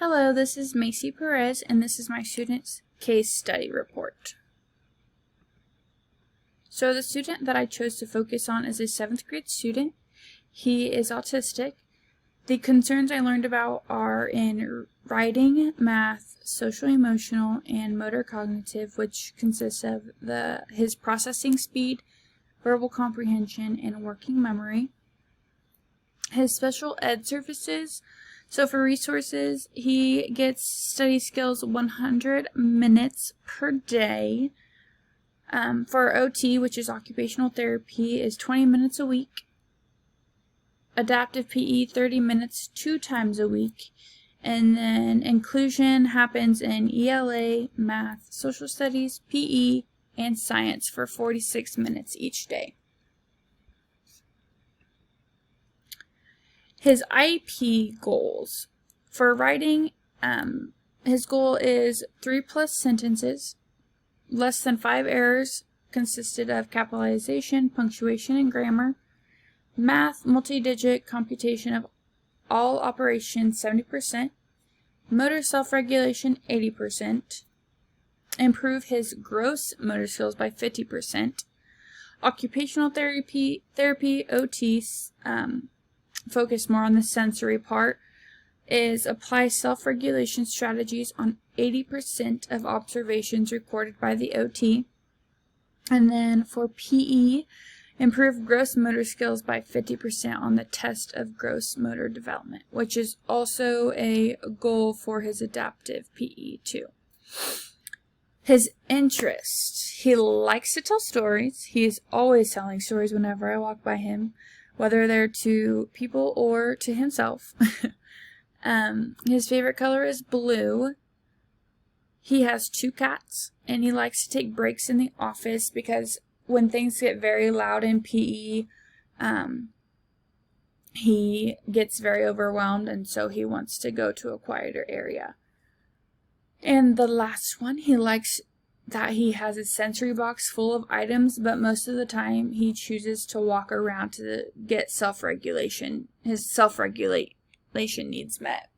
Hello, this is Macy Perez, and this is my student's case study report. So the student that I chose to focus on is a 7th grade student. He is autistic. The concerns I learned about are in writing, math, social emotional, and motor cognitive, which consists of his processing speed, verbal comprehension, and working memory. His special ed services. So for resources, he gets study skills 100 minutes per day. For OT, which is occupational therapy, is 20 minutes a week. Adaptive PE, 30 minutes 2 times a week. And then inclusion happens in ELA, math, social studies, PE, and science for 46 minutes each day. His IEP goals. For writing, his goal is 3+ sentences, less than 5 errors, consisted of capitalization, punctuation, and grammar. Math, multi-digit computation of all operations, 70%. Motor self-regulation, 80%. Improve his gross motor skills by 50%. Occupational therapy, OT, focus more on the sensory part, is apply self-regulation strategies on 80% of observations recorded by the OT. And then for PE, improve gross motor skills by 50% on the test of gross motor development, which is also a goal for his adaptive PE too. His interests. He likes to tell stories. He is always telling stories whenever I walk by him, whether they're to people or to himself. His favorite color is blue. He has 2 cats, and he likes to take breaks in the office because when things get very loud in PE, he gets very overwhelmed, and so he wants to go to a quieter area. And the last one, he likes that he has a sensory box full of items, but most of the time he chooses to walk around to get self-regulation, his self-regulation needs met.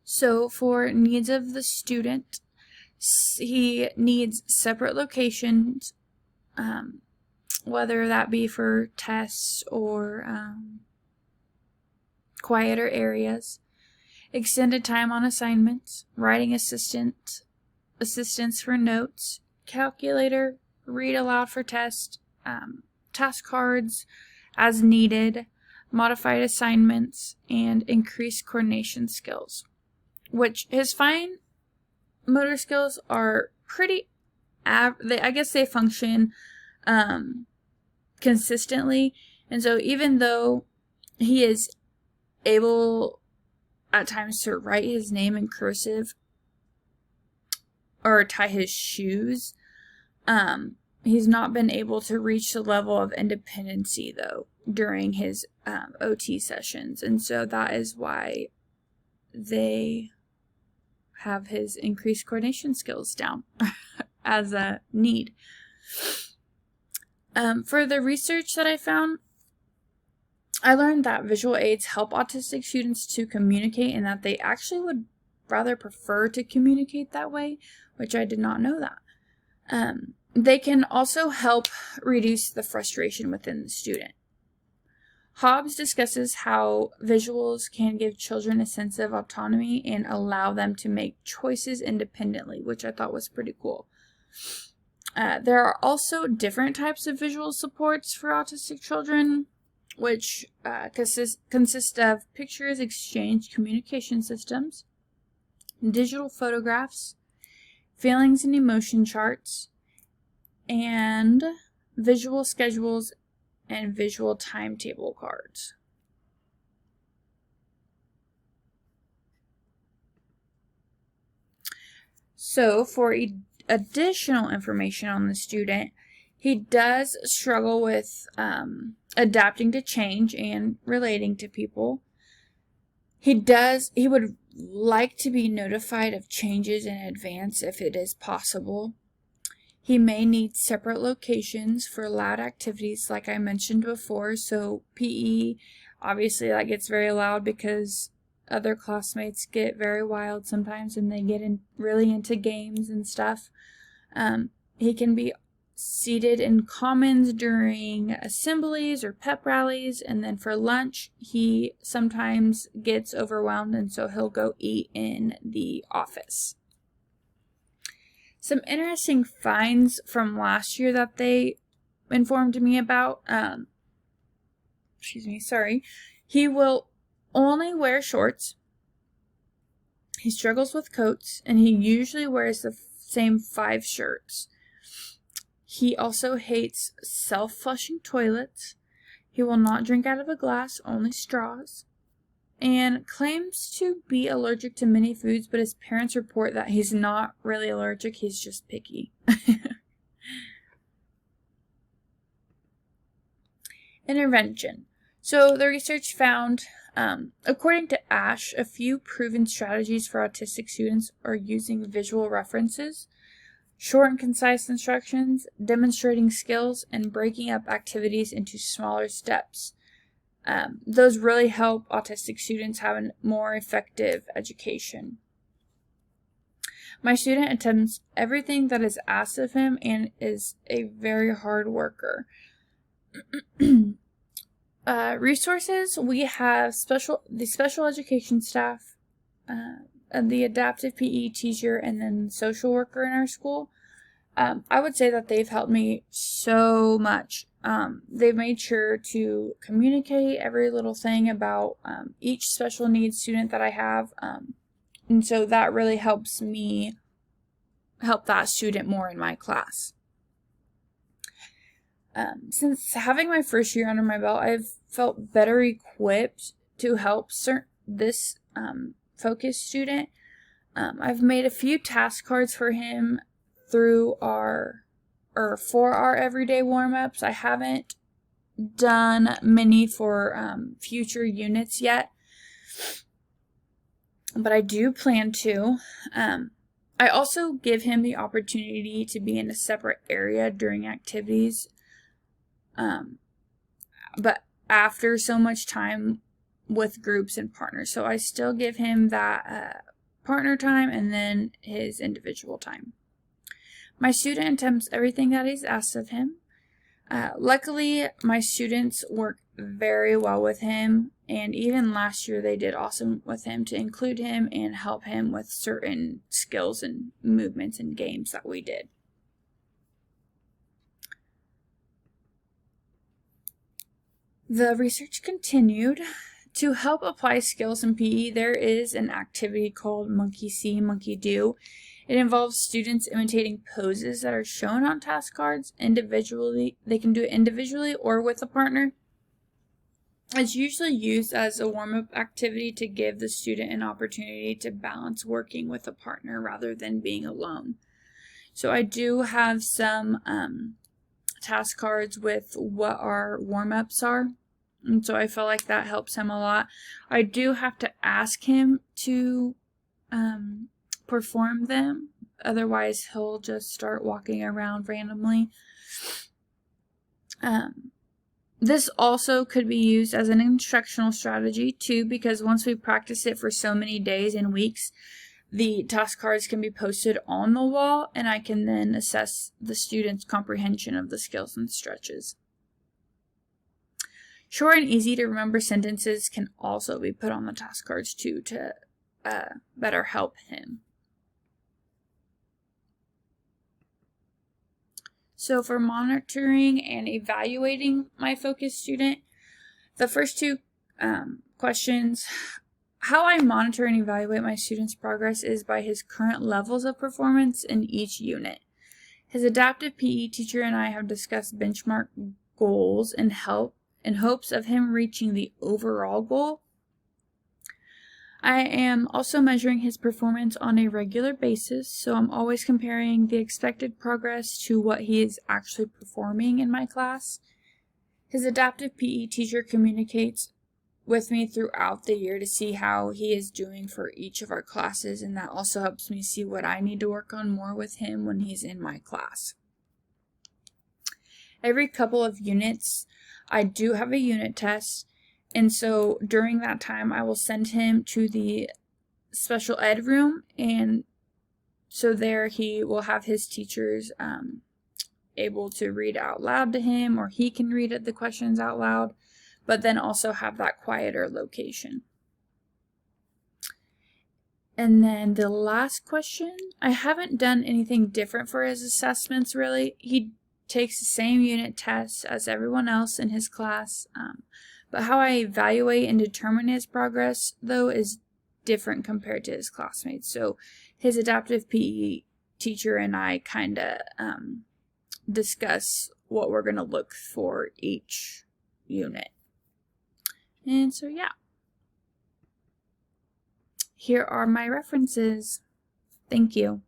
So for needs of the student, he needs separate locations, whether that be for tests or quieter areas. Extended time on assignments, writing assistance for notes, calculator, read aloud for test, task cards as needed, modified assignments, and increased coordination skills. Which his fine motor skills are pretty I guess they function consistently, and so even though he is able at times to write his name in cursive or tie his shoes, he's not been able to reach the level of independency though during his OT sessions, and so that is why they have his increased coordination skills down as a need. For the research that I found, I learned that visual aids help autistic students to communicate and that they actually would rather prefer to communicate that way, which I did not know that. They can also help reduce the frustration within the student. Hobbs discusses how visuals can give children a sense of autonomy and allow them to make choices independently, which I thought was pretty cool. There are also different types of visual supports for autistic children, which consist of pictures exchange communication systems, digital photographs, feelings and emotion charts, and visual schedules and visual timetable cards. So for additional information on the student, he does struggle with adapting to change and relating to people. He would like to be notified of changes in advance if it is possible. He may need separate locations for loud activities like I mentioned before, so PE Obviously, that gets very loud because other classmates get very wild sometimes and they get really into games and stuff. He can be seated in commons during assemblies or pep rallies, and then for lunch, he sometimes gets overwhelmed, and so he'll go eat in the office. Some interesting finds from last year that they informed me about. He will only wear shorts. He struggles with coats, and he usually wears the same 5 shirts. He also hates self-flushing toilets. He will not drink out of a glass, only straws. And claims to be allergic to many foods, but his parents report that he's not really allergic, he's just picky. Intervention. So the research found, according to ASH, a few proven strategies for autistic students are using visual references, short and concise instructions, demonstrating skills, and breaking up activities into smaller steps. Those really help autistic students have a more effective education. My student attempts everything that is asked of him and is a very hard worker. Resources, we have the special education staff, the adaptive PE teacher, and then the social worker in our school. I would say that they've helped me so much. They've made sure to communicate every little thing about each special needs student that I have, and so that really helps me help that student more in my class. Since having my first year under my belt, I've felt better equipped to help this focused student. I've made a few task cards for him for our everyday warm-ups. I haven't done many for future units yet, but I do plan to. I also give him the opportunity to be in a separate area during activities, but after so much time with groups and partners. So I still give him that partner time and then his individual time. My student attempts everything that is asked of him. Luckily, my students work very well with him, and even last year they did awesome with him to include him and help him with certain skills and movements and games that we did. The research continued. To help apply skills in PE, there is an activity called Monkey See, Monkey Do. It involves students imitating poses that are shown on task cards individually. They can do it individually or with a partner. It's usually used as a warm-up activity to give the student an opportunity to balance working with a partner rather than being alone. So I do have some task cards with what our warm-ups are. And so I feel like that helps him a lot. I do have to ask him to perform them. Otherwise, he'll just start walking around randomly. This also could be used as an instructional strategy too, because once we practice it for so many days and weeks, the task cards can be posted on the wall, and I can then assess the student's comprehension of the skills and stretches. Short and easy to remember sentences can also be put on the task cards too to better help him. So for monitoring and evaluating my focus student, the first two questions, how I monitor and evaluate my student's progress is by his current levels of performance in each unit. His adaptive PE teacher and I have discussed benchmark goals in hopes of him reaching the overall goal. I am also measuring his performance on a regular basis, so I'm always comparing the expected progress to what he is actually performing in my class. His adaptive PE teacher communicates with me throughout the year to see how he is doing for each of our classes, and that also helps me see what I need to work on more with him when he's in my class. Every couple of units, I do have a unit test, And so during that time, I will send him to the special ed room, and so there he will have his teachers able to read out loud to him, or he can read the questions out loud, but then also have that quieter location. And then the last question, I haven't done anything different for his assessments really. He takes the same unit tests as everyone else in his class, but how I evaluate and determine his progress though is different compared to his classmates. So his adaptive PE teacher and I kind of discuss what we're going to look for each unit. And so yeah. Here are my references. Thank you.